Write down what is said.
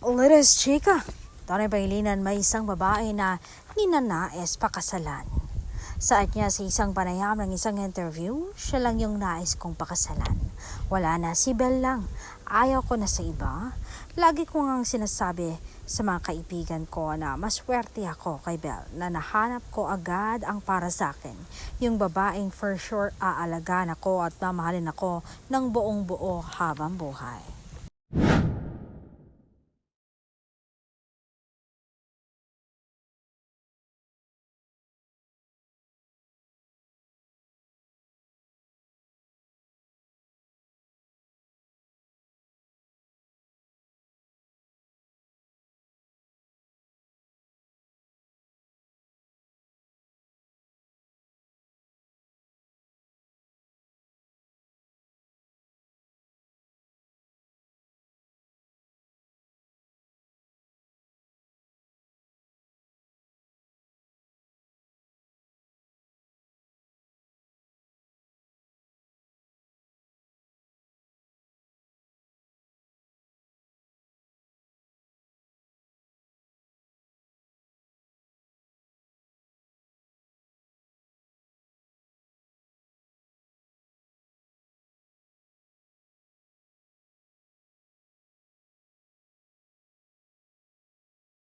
Lides chika, Tony Bailinan may isang babae na ninanais pakasalan. Saad niya sa isang panayam ng isang interview, siya lang yung nais kong pakasalan. Wala na, si Bel lang. Ayaw ko na sa iba. Lagi ko ngang sinasabi sa mga kaibigan ko na maswerte ako kay Bel na nahanap ko agad ang para sa akin. Yung babaeng for sure aalagaan ako at mamahalin ako ng buong buo habang buhay.